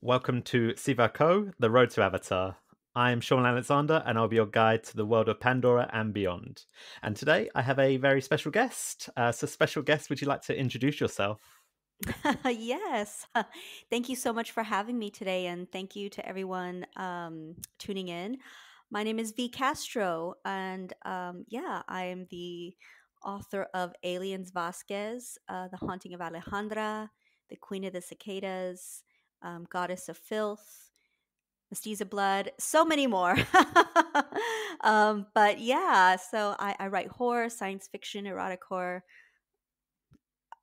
Welcome to Sivako, the road to Avatar. I am Shaun Alexander, and I'll be your guide to the world of Pandora and beyond. And today I have a very special guest. Special guest, would you like to introduce yourself? Yes. Thank you so much for having me today, and thank you to everyone tuning in. My name is V.Castro, and yeah, I am the author of Aliens Vasquez, The Haunting of Alejandra, The Queen of the Cicadas, Goddess of Filth, Mestiza Blood, so many more. But yeah, so I write horror, science fiction, erotic horror.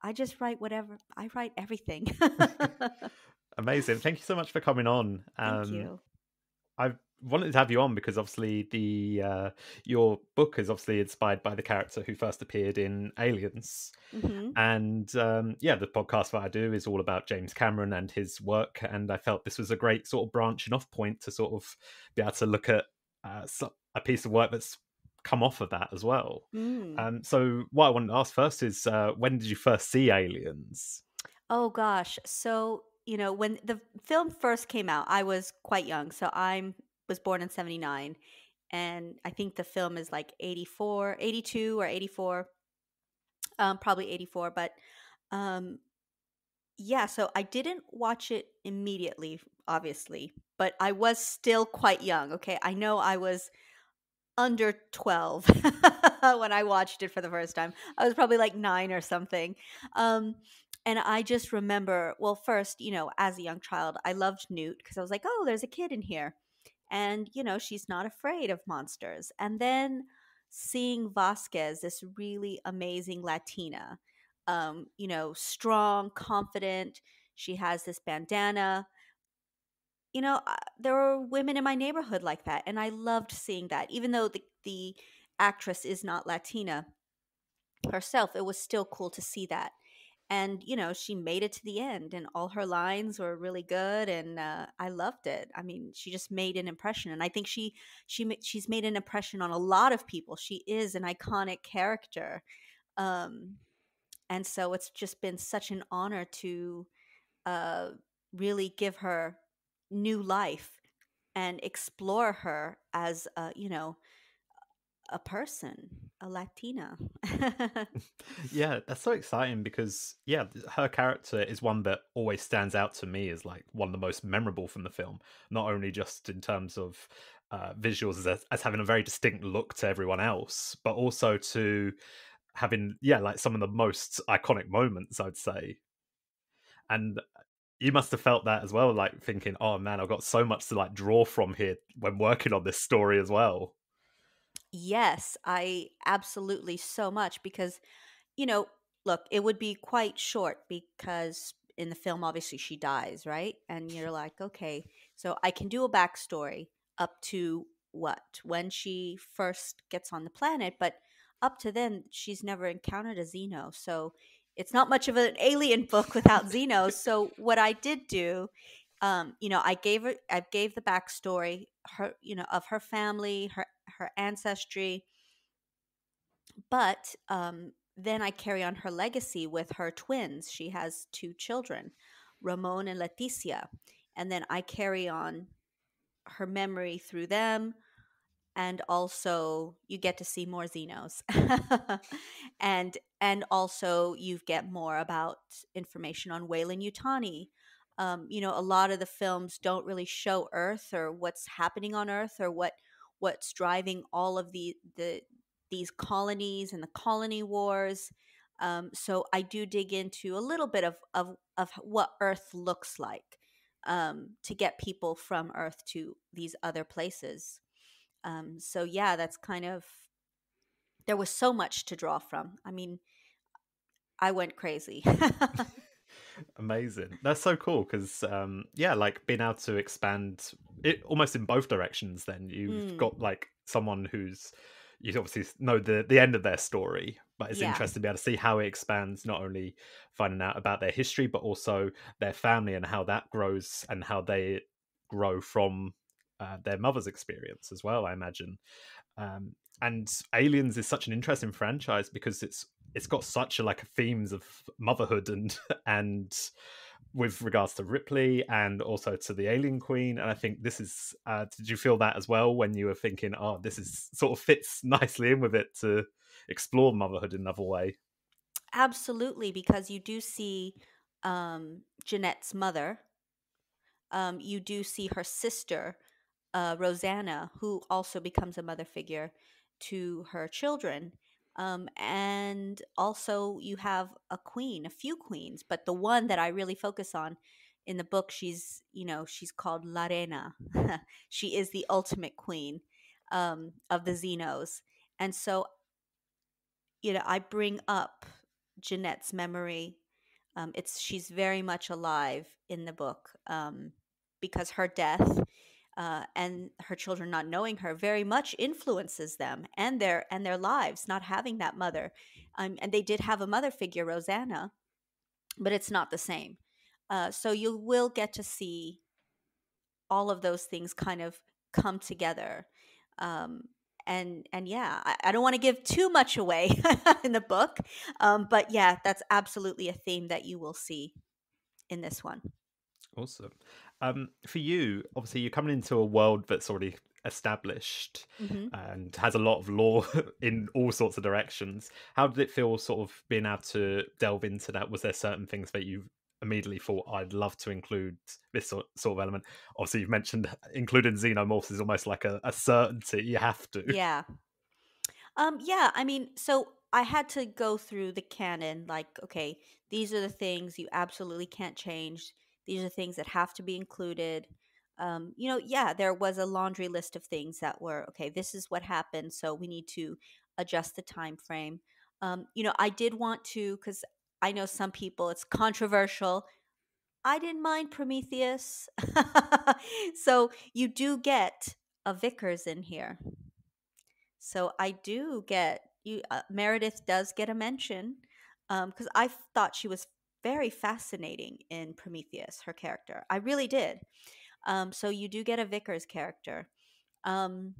I just write whatever. I write everything. Amazing. Thank you so much for coming on. Thank you. I wanted to have you on because obviously the your book is obviously inspired by the character who first appeared in Aliens. Hmm. And yeah, the podcast that I do is all about James Cameron and his work. And I felt this was a great sort of branching off point to sort of be able to look at a piece of work that's come off of that as well. Mm. So what I wanted to ask first is when did you first see Aliens? Oh gosh. So, when the film first came out, I was quite young. So I was born in 79, and I think the film is like 84, 82, or 84. Probably 84, but um yeah, so I didn't watch it immediately, obviously, but I was still quite young. Okay. I know I was under 12 when I watched it for the first time. I was probably like 9 or something. Um, and I just remember, well, first, as a young child, I loved Newt because I was like, oh, there's a kid in here. And, she's not afraid of monsters. And then seeing Vasquez, this really amazing Latina, strong, confident. She has this bandana. There were women in my neighborhood like that, and I loved seeing that. Even though the actress is not Latina herself, it was still cool to see that. And she made it to the end, and all her lines were really good, and I loved it. I mean, she just made an impression, and I think she's made an impression on a lot of people. She is an iconic character, um, and so it's just been such an honor to uh, really give her new life and explore her as a person, a Latina. Yeah, that's so exciting because yeah, her character is one that always stands out to me as like one of the most memorable from the film. Not only just in terms of visuals as having a very distinct look to everyone else, but also to having like some of the most iconic moments, I'd say. And you must have felt that as well, like thinking, "Oh man, I've got so much to like draw from here when working on this story as well." Yes, I absolutely, so much because, you know, look, it would be quite short because in the film, obviously, she dies, right? And you're like, okay, so I can do a backstory up to what? When she first gets on the planet, but up to then, she's never encountered a Xeno. So it's not much of an alien book without Xenos. So what I did do, I gave the backstory, her, of her family, her ancestry, but then I carry on her legacy with her twins. She has two children, Ramon and Leticia. And then I carry on her memory through them. And also you get to see more Xenos. And also you get more about information on Weyland Yutani. A lot of the films don't really show Earth or what's happening on Earth or what's driving all of these colonies and the colony wars. So I do dig into a little bit of what Earth looks like, to get people from Earth to these other places. So yeah, that's kind of, there was so much to draw from. I mean, I went crazy. Amazing. That's so cool because, yeah, like being able to expand it almost in both directions. Then you've Mm, got like someone who's you obviously know the end of their story, but it's yeah. interesting to be able to see how it expands. Not only finding out about their history, but also their family and how that grows and how they grow from their mother's experience as well. I imagine. And Aliens is such an interesting franchise because it's got such a like themes of motherhood and and with regards to Ripley and also to the Alien Queen. And I think this is, did you feel that as well when you were thinking, oh, this is sort of fits nicely in with it to explore motherhood in another way? Absolutely, because you do see Jeanette's mother. You do see her sister, Rosanna, who also becomes a mother figure to her children. And also, you have a queen, a few queens, but the one that I really focus on in the book, she's called La Reina. She is the ultimate queen of the Xenos. And so, I bring up Jeanette's memory. She's very much alive in the book, because her death, and her children not knowing her very much influences them and their lives. Not having that mother, and they did have a mother figure, Rosanna, but it's not the same. So you will get to see all of those things kind of come together. Um, and yeah, I don't want to give too much away in the book, but yeah, that's absolutely a theme that you will see in this one. Awesome. For you, obviously, you're coming into a world that's already established Hmm. and has a lot of lore in all sorts of directions. How did it feel, sort of being able to delve into that? Was there certain things that you immediately thought, I'd love to include this sort of element? Obviously, you've mentioned including xenomorphs is almost like a certainty. You have to. Yeah. Yeah, I mean, so I had to go through the canon, like, okay, these are the things you absolutely can't change. These are things that have to be included. Yeah, there was a laundry list of things that were, okay, this is what happened, so we need to adjust the time frame. I did want to, because I know some people, it's controversial. I didn't mind Prometheus. So you do get a Vickers in here. So I do get you. Meredith does get a mention, because I thought she was very fascinating in Prometheus. Her character, I really did. So you do get a Vickers character, um,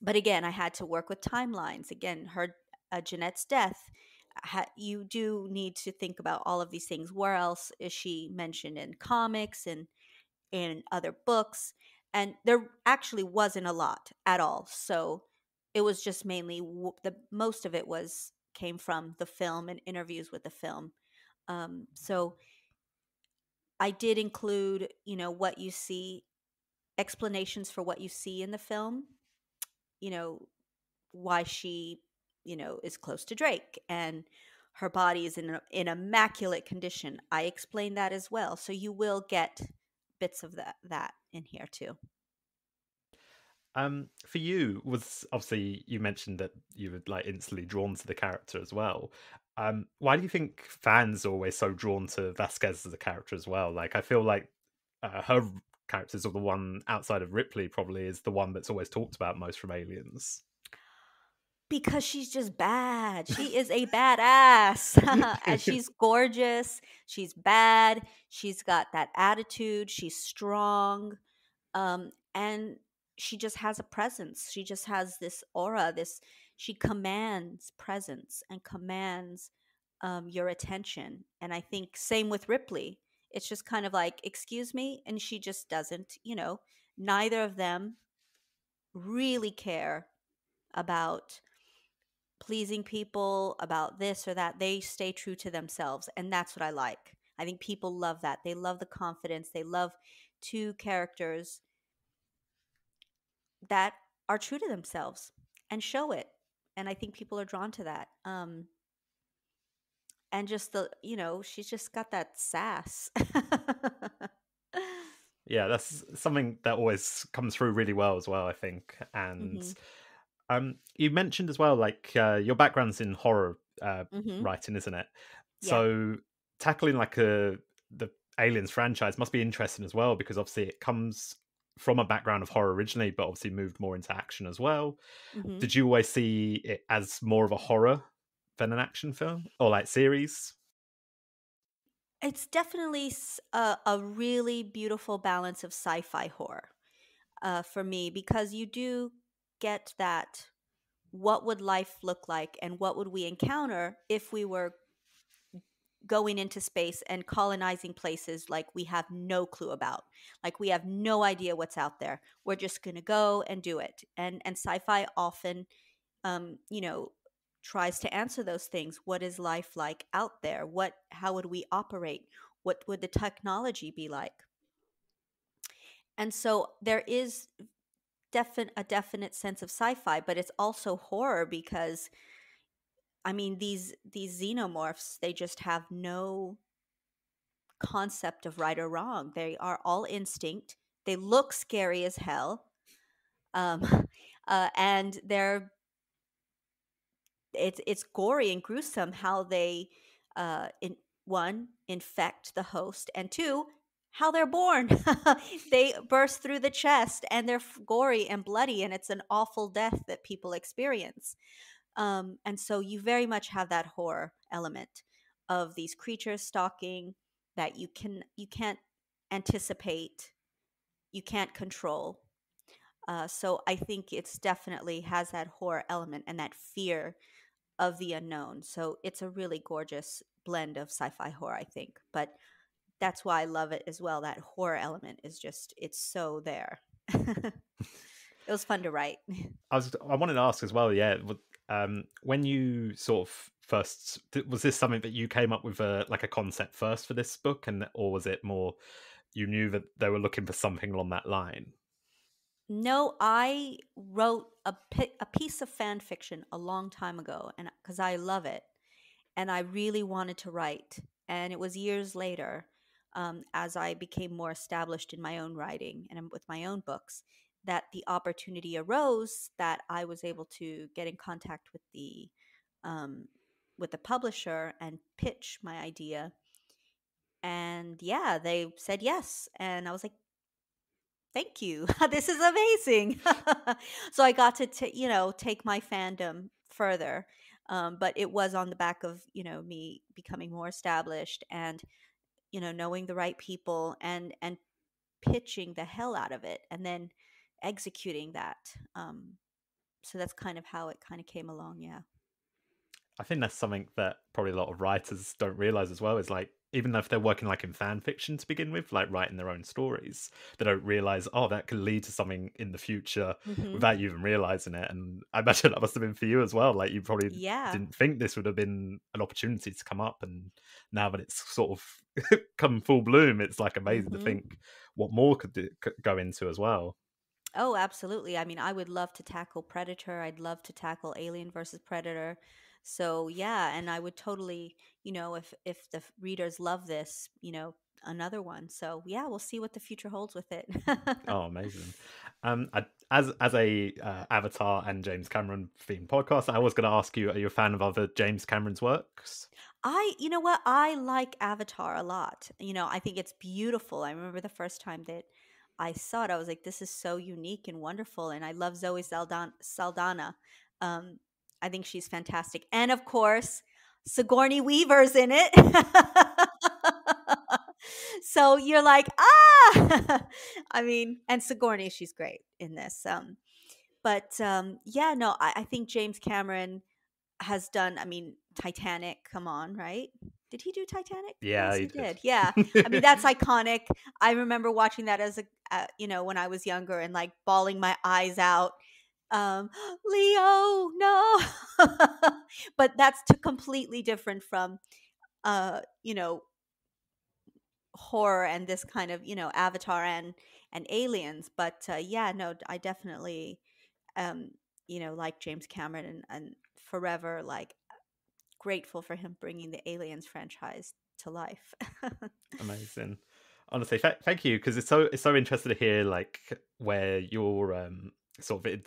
but again, I had to work with timelines. Again, her Jeanette's death. You do need to think about all of these things. Where else is she mentioned in comics and in other books? And there actually wasn't a lot at all. So it was just mainly the most of it was came from the film and interviews with the film. So I did include, what you see, explanations for what you see in the film. You know why she, is close to Drake and her body is in immaculate condition. I explained that as well. So you will get bits of that in here too. For you, was obviously you mentioned that you were like instantly drawn to the character as well. Why do you think fans are always so drawn to Vasquez as a character as well? Like, I feel like her characters are the one outside of Ripley probably is the one that's always talked about most from Aliens. Because she's just bad. She is a badass. And she's gorgeous. She's bad. She's got that attitude. She's strong. And she just has a presence. She just has this aura. She commands presence and commands your attention. And I think same with Ripley. It's just kind of like, excuse me, and she just doesn't. Neither of them really care about pleasing people, about this or that. They stay true to themselves, and that's what I like. I think people love that. They love the confidence. They love two characters that are true to themselves and show it. And I think people are drawn to that. And just she's just got that sass. Yeah, that's something that always comes through really well as well, I think. And Hmm. you mentioned as well, like your background's in horror Hmm. writing, isn't it? Yeah. So tackling like the Aliens franchise must be interesting as well because obviously it comes from a background of horror originally, but obviously moved more into action as well. Hmm. Did you always see it as more of a horror than an action film or like series? It's definitely a really beautiful balance of sci-fi horror, for me, because you do get that, what would life look like and what would we encounter if we were going into space and colonizing places like we have no clue about. Like we have no idea what's out there. We're just going to go and do it. And sci-fi often you know, tries to answer those things. What is life like out there? How would we operate? What would the technology be like? And so there is a definite sense of sci-fi, but it's also horror because I mean these xenomorphs, they just have no concept of right or wrong. They are all instinct. They look scary as hell. And it's gory and gruesome how they in one infect the host, and two, how they're born. They burst through the chest and they're gory and bloody, and it's an awful death that people experience. And so you very much have that horror element of these creatures stalking that you can't anticipate, you can't control. So I think it's definitely has that horror element and that fear of the unknown. So it's a really gorgeous blend of sci-fi horror, I think. But that's why I love it as well. That horror element is just it's so there. It was fun to write. I wanted to ask as well. Yeah, when you sort of first was this something that you came up with like a concept first for this book, and or was it more you knew that they were looking for something along that line? No, I wrote a piece of fan fiction a long time ago, and because I love it, and I really wanted to write. And it was years later, as I became more established in my own writing and with my own books, that the opportunity arose that I was able to get in contact um, with the publisher and pitch my idea. And yeah, they said yes, and I was like, thank you. This is amazing. So I got to, take my fandom further. But it was on the back of, me becoming more established and, knowing the right people and pitching the hell out of it and then executing that. So that's kind of how it kind of came along. Yeah. I think that's something that probably a lot of writers don't realize as well. Is like even though if they're working like in fan fiction to begin with, like writing their own stories, they don't realize that could lead to something in the future Hmm. without you even realizing it. And I imagine that must have been for you as well. Like you probably Yeah. didn't think this would have been an opportunity to come up, and now that it's sort of come full bloom, it's like amazing to Hmm. think what more could go into as well. Oh, absolutely. I mean, I would love to tackle Predator. I'd love to tackle Alien versus Predator. So, yeah, and I would totally, if the readers love this, another one. So, yeah, we'll see what the future holds with it. Oh, amazing! As a Avatar and James Cameron themed podcast, I was going to ask you: are you a fan of other James Cameron's works? You know what? I like Avatar a lot. I think it's beautiful. I remember the first time that I saw it, I was like, this is so unique and wonderful. And I love Zoe Saldana. Um, I think she's fantastic. And of course, Sigourney Weaver's in it. So you're like, ah! I mean, and Sigourney, she's great in this. But yeah, no, I think James Cameron has done, I mean, Titanic, come on, right? Did he do Titanic? Yeah, Yes, he he did. did. Yeah. I mean, that's iconic. I remember watching that as when I was younger and like bawling my eyes out. Leo, no. But that's completely different from, uh, you know, horror and this kind of, Avatar and aliens. But yeah, no, I definitely, um, like James Cameron and forever like grateful for him bringing the Aliens franchise to life. Amazing. Honestly, thank you because it's so interesting to hear like where your sort of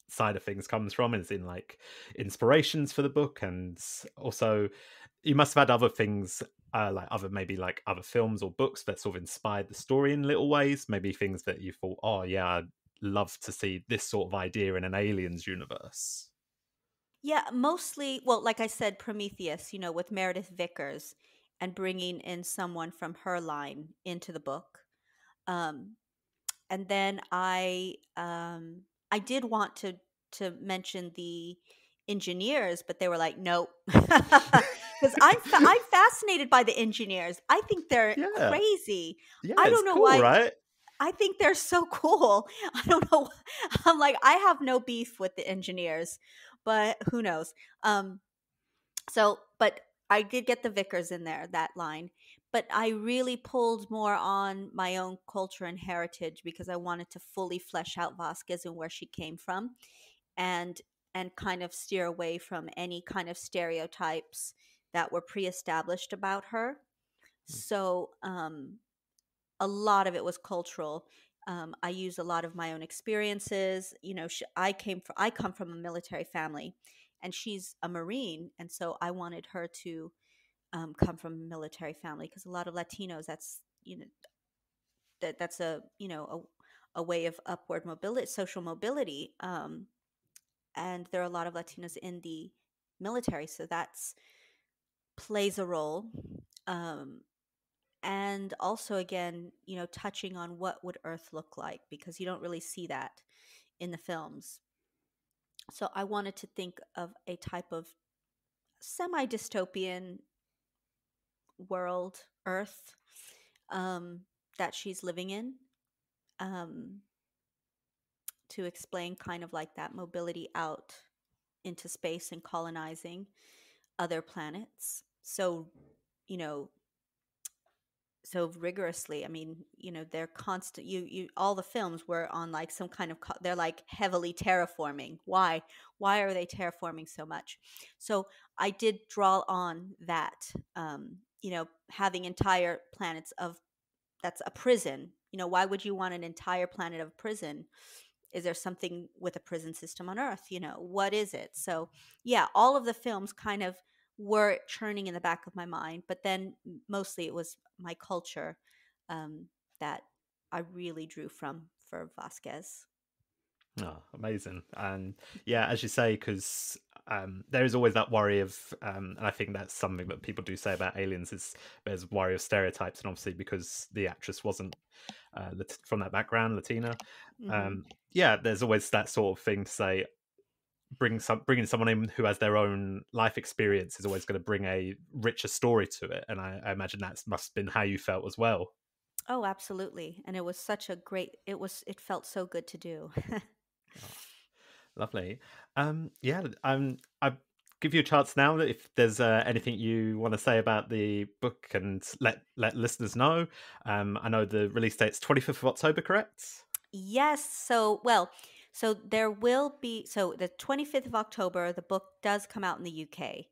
side of things comes from. It's in like inspirations for the book, and also you must have had other things like other maybe like other films or books that sort of inspired the story in little ways. Maybe things that you thought, oh yeah, I'd love to see this sort of idea in an aliens universe. Yeah, mostly, well, like I said, Prometheus, with Meredith Vickers and bringing in someone from her line into the book. Um, and then I did want to mention the engineers, but they were like, nope. because I'm fascinated by the engineers. I think they're Yeah. crazy. Yeah, I it's don't know cool, why. right? I think they're so cool. I don't know. I'm like, I have no beef with the engineers, but who knows? Um, but I did get the Vickers in there, that line. But I really pulled more on my own culture and heritage because I wanted to fully flesh out Vasquez and where she came from, and kind of steer away from any kind of stereotypes that were pre-established about her. So a lot of it was cultural. I used a lot of my own experiences. You know, I come from a military family, and she's a Marine, and so I wanted her to come from a military family because a lot of Latinos, that's that's a a way of upward mobility, social mobility, and there are a lot of Latinos in the military, so that's plays a role. Um, and also again, touching on what would Earth look like because you don't really see that in the films. So I wanted to think of a type of semi dystopian world, Earth, um, that she's living in, um, to explain kind of like that mobility out into space and colonizing other planets. So, you know, so rigorously. I mean, they're constant. You all the films were on like some kind of. They're like heavily terraforming. Why? Why are they terraforming so much? So I did draw on that. Having entire planets of that's a prison. Why would you want an entire planet of prison? Is there something with a prison system on Earth? What is it? So yeah, all of the films kind of were churning in the back of my mind, but then mostly it was my culture, um, that I really drew from for Vasquez. Oh, amazing. And yeah, as you say, because there is always that worry of, and I think that's something that people do say about aliens is there's worry of stereotypes, and obviously because the actress wasn't from that background, Latina, Hmm. yeah, there's always that sort of thing to say. Bringing someone in who has their own life experience is always going to bring a richer story to it, and I imagine that must have been how you felt as well. Oh, absolutely. And it was such a great. It felt so good to do. Oh, lovely. Yeah, I give you a chance now that if there's anything you want to say about the book and let listeners know. I know the release date's 25th of October, correct? Yes. So there will be, so the 25th of October, the book does come out in the UK.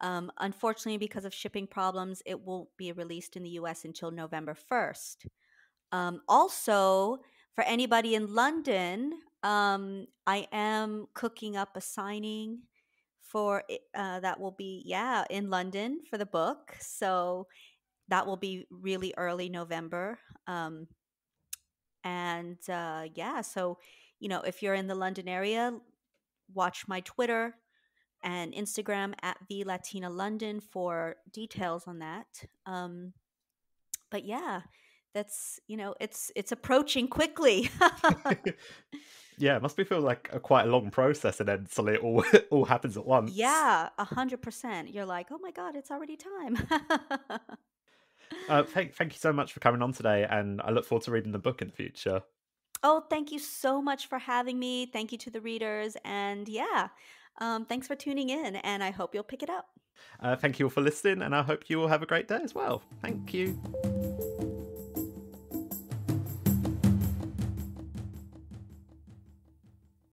Unfortunately, because of shipping problems, it won't be released in the US until November 1st. Also, for anybody in London, I am cooking up a signing that will be, yeah, in London for the book. So that will be really early November. And yeah, so, if you're in the London area, watch my Twitter and Instagram at the Latina London for details on that. But yeah, that's, it's approaching quickly. Yeah, it must be feel like quite a long process, and then suddenly it all all happens at once. Yeah, 100%. You're like, oh my God, it's already time. Thank you so much for coming on today, and I look forward to reading the book in the future. Oh, thank you so much for having me. Thank you to the readers. And yeah, thanks for tuning in. And I hope you'll pick it up. Thank you all for listening, and I hope you all have a great day as well. Thank you.